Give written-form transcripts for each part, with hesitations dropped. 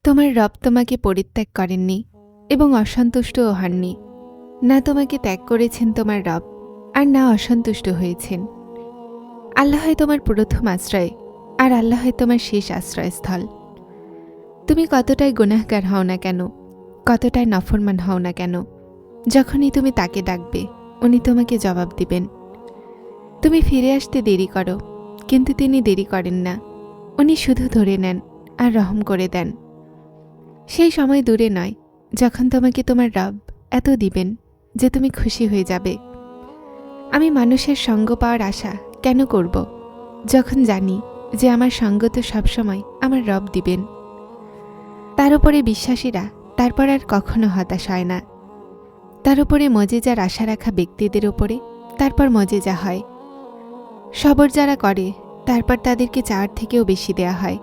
তোমার রব তোমাকে পরিত্যাগ করেননি এবং অসন্তুষ্টও হননি। না তোমাকে ত্যাগ করেছেন তোমার রব, আর না অসন্তুষ্ট হয়েছেন। আল্লাহই তোমার প্রথম আশ্রয়, আর আল্লাহই তোমার শেষ আশ্রয়স্থল। তুমি কতটাই গুনাহগার হও না কেন, কতটাই নফরমান হও না কেন, যখনই তুমি তাকে ডাকবে উনি তোমাকে জবাব দিবেন। তুমি ফিরে আসতে দেরি করো, কিন্তু তিনি দেরি করেন না। উনি শুধু ধরে নেন আর রহম করে দেন। সেই সময় দূরে নয় যখন তোমাকে তোমার রব এত দিবেন যে তুমি খুশি হয়ে যাবে। আমি মানুষের সঙ্গ পাওয়ার আশা কেন করব, যখন জানি যে আমার সঙ্গ তো সবসময় আমার রব দিবেন। তার উপরে বিশ্বাসীরা তারপর আর কখনো হতাশ হয় না। তার উপরে মজেজার আশা রাখা ব্যক্তিদের ওপরে তারপর মজেজা হয়। সবর যারা করে তারপর তাদেরকে চাওয়ার থেকেও বেশি দেয়া হয়।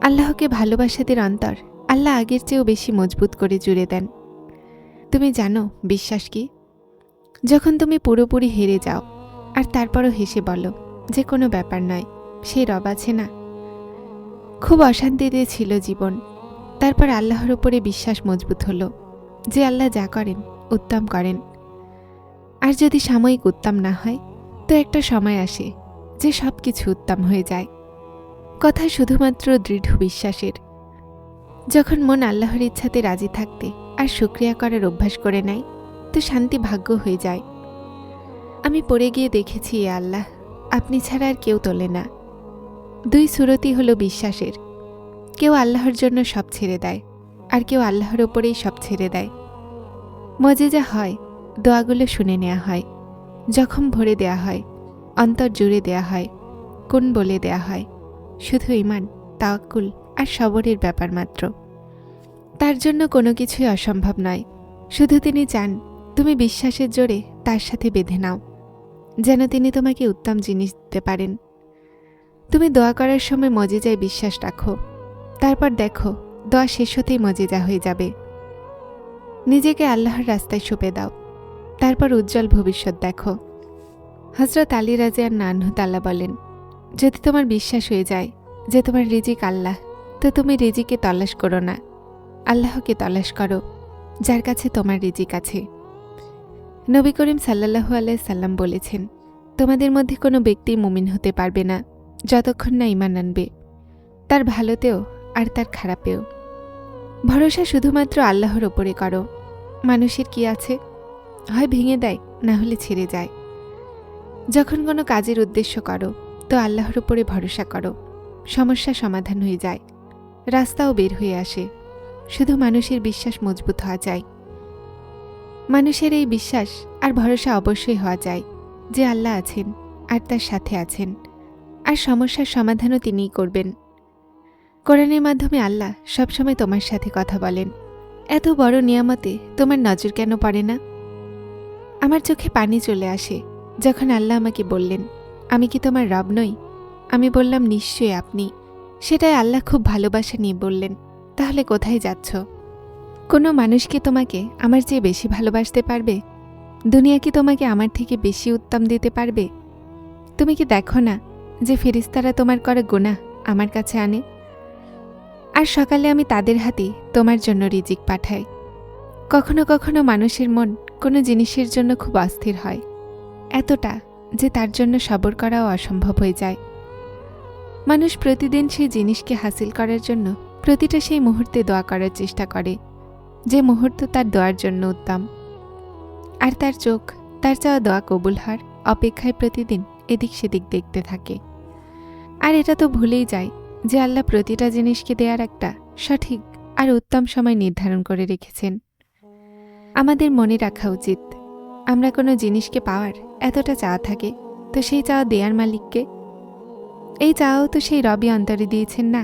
আল্লাহকে ভালোবাসাদের অন্তর আল্লাহ আগের চেয়েও বেশি মজবুত করে জুড়ে দেন। তুমি জানো বিশ্বাস কি? যখন তুমি পুরোপুরি হেরে যাও আর তারপরও হেসে বলো যে কোনো ব্যাপার নয়, সেই রব আছে না। খুব অশান্তিতে ছিল জীবন, তারপর আল্লাহর উপরে বিশ্বাস মজবুত হলো যে আল্লাহ যা করেন উত্তম করেন। আর যদি সাময়িক উত্তম না হয়, তো একটা সময় আসে যে সব কিছু উত্তম হয়ে যায়। কথা শুধুমাত্র দৃঢ় বিশ্বাসের। যখন মন আল্লাহর ইচ্ছাতে রাজি থাকতে আর শুকরিয়া করার অভ্যাস করে নেয়, তো শান্তি ভাগ্য হয়ে যায়। আমি পড়ে গিয়ে দেখেছি, এ আল্লাহ, আপনি ছাড়া আর কেউ তোলে না। দুই সুরতি হলো বিশ্বাসের। কেউ আল্লাহর জন্য সব ছেড়ে দেয়, আর কেউ আল্লাহর ওপরেই সব ছেড়ে দেয়। মজেজা হয়, দোয়াগুলো শুনে নেওয়া হয়, জখম ভরে দেয়া হয়, অন্তর জুড়ে দেয়া হয়, কোন বলে দেয়া হয়। শুধু ঈমান, তাওয়াক্কুল আর সবরের ব্যাপার মাত্র। তার জন্য কোনো কিছুই অসম্ভব নয়। শুধু তিনি চান তুমি বিশ্বাসের জোরে তার সাথে বেঁধে নাও, যেন তিনি তোমাকে উত্তম জিনিস দিতে পারেন। তুমি দোয়া করার সময় মজেজায় বিশ্বাস রাখো, তারপর দেখো দোয়া শেষ হতেই মজেজা হয়ে যাবে। নিজেকে আল্লাহর রাস্তায় সঁপে দাও, তারপর উজ্জ্বল ভবিষ্যৎ দেখো। হযরত আলী রাযিয়াল্লাহু আনহু তাআলা বলেন, যদি তোমার বিশ্বাস হয়ে যায় যে তোমার রিজিক আল্লাহ, তো তুমি রিজিকে তলাশ করো না, আল্লাহকে তলাশ করো, যার কাছে তোমার রিজিক আছে। নবী করিম সাল্লাল্লাহু আলাইহি সাল্লাম বলেছেন, তোমাদের মধ্যে কোনো ব্যক্তি মুমিন হতে পারবে না যতক্ষণ না ঈমান আনবে, তার ভালোতেও আর তার খারাপেও। ভরসা শুধুমাত্র আল্লাহর ওপরে করো। মানুষের কি আছে, হয় ভেঙে দেয়, না হলে ছেড়ে যায়। যখন কোনো কাজের উদ্দেশ্য করো, তো আল্লাহর উপরে ভরসা করো। সমস্যা সমাধান হয়ে যায়, রাস্তাও বের হয়ে আসে। শুধু মানুষের বিশ্বাস মজবুত হওয়া যায়। মানুষের এই বিশ্বাস আর ভরসা অবশ্যই হওয়া যায় যে আল্লাহ আছেন আর তার সাথে আছেন, আর সমস্যার সমাধানও তিনিই করবেন। কোরআনের মাধ্যমে আল্লাহ সবসময় তোমার সাথে কথা বলেন। এত বড় নিয়ামতে তোমার নজর কেন পড়ে না? আমার চোখে পানি চলে আসে যখন আল্লাহ আমাকে বললেন, আমি কি তোমার রব নই? আমি বললাম, নিশ্চয়ই আপনি। সেটাই আল্লাহ খুব ভালোবাসা নিয়ে বললেন, তাহলে কোথায় যাচ্ছ? কোনো মানুষ কি তোমাকে আমার চেয়ে বেশি ভালোবাসতে পারবে? দুনিয়া কি তোমাকে আমার থেকে বেশি উত্তম দিতে পারবে? তুমি কি দেখো না যে ফেরেশতারা তোমার করা গুনাহ আমার কাছে আনে, আর সকালে আমি তাদের হাতেই তোমার জন্য রিজিক পাঠাই। কখনো কখনো মানুষের মন কোনো জিনিসের জন্য খুব অস্থির হয়, এতটা যে তার জন্য সবর করাও অসম্ভব হয়ে যায়। মানুষ প্রতিদিন সেই জিনিসকে হাসিল করার জন্য প্রতিটা সেই মুহূর্তে দোয়া করার চেষ্টা করে, যে মুহূর্ত তার দোয়ার জন্য উত্তম। আর তার চোখ তার চাওয়া দোয়া কবুল হওয়ার অপেক্ষায় প্রতিদিন এদিক সেদিক দেখতে থাকে। আর এটা তো ভুলেই যায় যে আল্লাহ প্রতিটা জিনিসকে দেওয়ার একটা সঠিক আর উত্তম সময় নির্ধারণ করে রেখেছেন। আমাদের মনে রাখা উচিত, আমরা কোনো জিনিসকে পাওয়ার এতটা চাওয়া থাকে, তো সেই চাওয়া দেয়ার মালিককে। এই চাওয়াও তো সেই রবই অন্তরে দিয়েছেন না,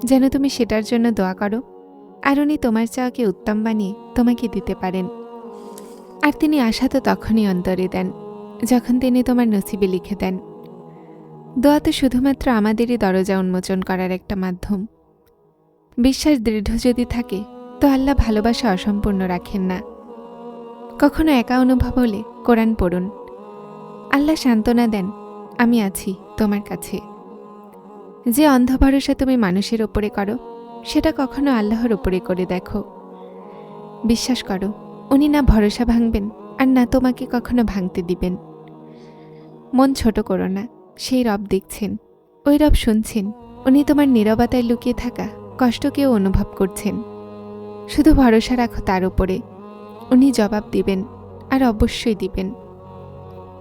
যেন তুমি সেটার জন্য দোয়া করো, আর উনি তোমার চাওয়াকে উত্তম বানিয়ে তোমাকে দিতে পারেন। আর তিনি আশা তো তখনই অন্তরে দেন যখন তিনি তোমার নসিবে লিখে দেন। দোয়া তো শুধুমাত্র আমাদেরই দরজা উন্মোচন করার একটা মাধ্যম। বিশ্বাস দৃঢ় যদি থাকে, তো আল্লাহ ভালোবাসা অসম্পূর্ণ রাখেন না। কখনো একা অনুভব হলে কোরআন পড়ুন। আল্লাহ সান্ত্বনা দেন, আমি আছি তোমার কাছে। যে অন্ধ ভরসা তুমি মানুষের ওপরে করো, সেটা কখনো আল্লাহর উপরে করে দেখো। বিশ্বাস করো, উনি না ভরসা ভাঙবেন আর না তোমাকে কখনো ভাঙতে দিবেন। মন ছোট করো না, সেই রব দেখছেন, ওই রব শুনছেন। উনি তোমার নীরবতায় লুকিয়ে থাকা কষ্টকেও অনুভব করছেন। শুধু ভরসা রাখো তার উপরে, উনি জবাব দিবেন, আর অবশ্যই দিবেন।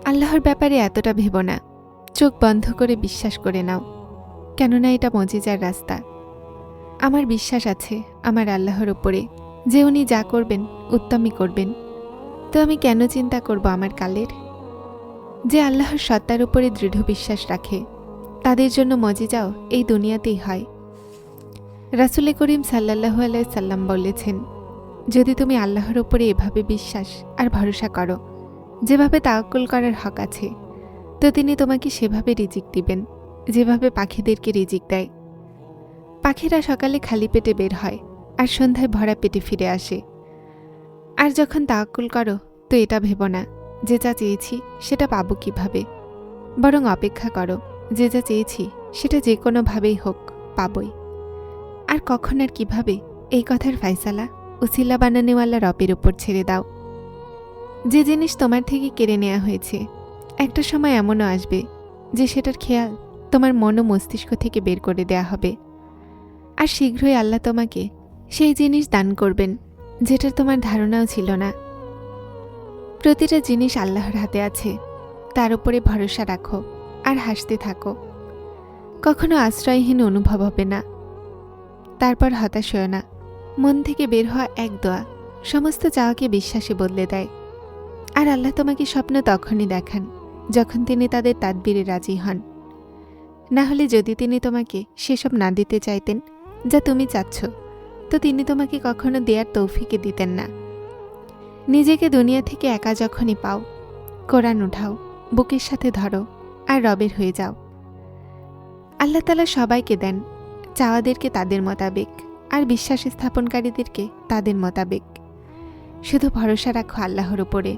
আল্লাহর ব্যাপারে এতটা ভেবো না, চোখ বন্ধ করে বিশ্বাস করে নাও, কেননা এটা মজিজার রাস্তা। আমার বিশ্বাস আছে আমার আল্লাহর উপরে যে উনি যা করবেন উত্তমই করবেন। তো আমি কেন চিন্তা করব আমার কালের? যে আল্লাহর সত্তার উপরে দৃঢ় বিশ্বাস রাখে তাদের জন্য মজিজাও এই দুনিয়াতেই হয়। রাসূল করিম সাল্লাল্লাহু আলাইহি সাল্লাম বলেছেন, যদি তুমি আল্লাহর উপরে এভাবে বিশ্বাস আর ভরসা করো যেভাবে তাওয়াক্কুল করার হক আছে, তো তিনি তোমাকে সেভাবে রিজিক দিবেন যেভাবে পাখিদেরকে রিজিক দেয়। পাখিরা সকালে খালি পেটে বের হয় আর সন্ধ্যায় ভরা পেটে ফিরে আসে। আর যখন তাওয়াক্কুল করো তো এটা ভেবো না যে যা চেয়েছি সেটা পাবো কিভাবে, বরং অপেক্ষা করো যে যা চেয়েছি সেটা যে কোনোভাবেই হোক পাবই। আর কখন আর কিভাবে এই কথার ফায়সালা উসিলা বানানেওয়ালা রবের উপর ছেড়ে দাও। যে জিনিস তোমার থেকে কেড়ে নেওয়া হয়েছে একটা সময় এমনও আসবে যে সেটার খেয়াল তোমার মন ও মস্তিষ্ক থেকে বের করে দেয়া হবে। আর শীঘ্রই আল্লাহ তোমাকে সেই জিনিস দান করবেন যেটার তোমার ধারণাও ছিল না। প্রতিটা জিনিস আল্লাহর হাতে আছে, তার উপরে ভরসা রাখো আর হাসতে থাকো। কখনো আশ্রয়হীন অনুভব হবে না। তারপর হতাশ হও না। মন থেকে বের হওয়া এক দোয়া সমস্ত চাওয়াকে বিশ্বাসে বদলে দেয়। আর আল্লাহ তোমাকে স্বপ্ন তখনই দেখান যখন তিনি তাদের তাদবিরে রাজি হন। না হলে যদি তিনি তোমাকে সেসব না দিতে চাইতেন যা তুমি চাচ্ছ, তো তিনি তোমাকে কখনো দেয়ার তৌফিকে দিতেন না। নিজেকে দুনিয়া থেকে একা যখনই পাও, কোরআন উঠাও, বুকের সাথে ধরো আর রবের হয়ে যাও। আল্লাহ তাআলা সবাইকে দেন, চাওয়াদেরকে তাদের মোতাবেক আর বিশ্বাস স্থাপনকারীদেরকে তাদের মোতাবেক। শুধু ভরসা রাখো আল্লাহর উপরে।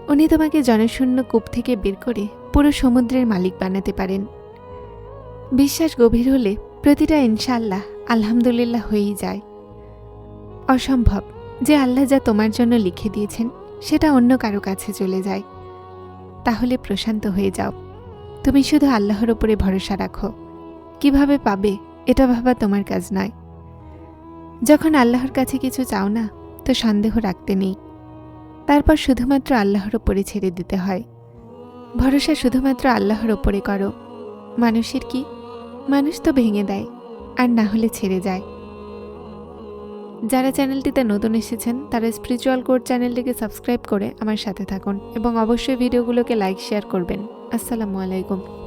উনি তোমাকে জনশূন্য কূপ থেকে বের করে পুরো সমুদ্রের মালিক বানাতে পারেন। বিশ্বাস গভীর হলে প্রতিটা ইনশাআল্লাহ আলহামদুলিল্লাহ হয়েই যায়। অসম্ভব যে আল্লাহ যা তোমার জন্য লিখে দিয়েছেন সেটা অন্য কারো কাছে চলে যায়। তাহলে প্রশান্ত হয়ে যাও। তুমি শুধু আল্লাহর উপরে ভরসা রাখো। কিভাবে পাবে এটা ভাবা তোমার কাজ নয়। যখন আল্লাহর কাছে কিছু চাও না তো সন্দেহ রাখতে নেই। তারপর শুধুমাত্র আল্লাহর উপরে ছেড়ে দিতে হয়। ভরসা শুধুমাত্র আল্লাহর উপরে করো। মানুষের কি? মানুষ তো ভেঙে দেয় আর না হলে ছেড়ে যায়। যারা চ্যানেলটিতে নতুন এসেছেন তারা স্পিরিচুয়াল কোড চ্যানেলটিকে সাবস্ক্রাইব করে আমার সাথে থাকুন এবং অবশ্যই ভিডিওগুলোকে লাইক শেয়ার করবেন। আসসালামু আলাইকুম।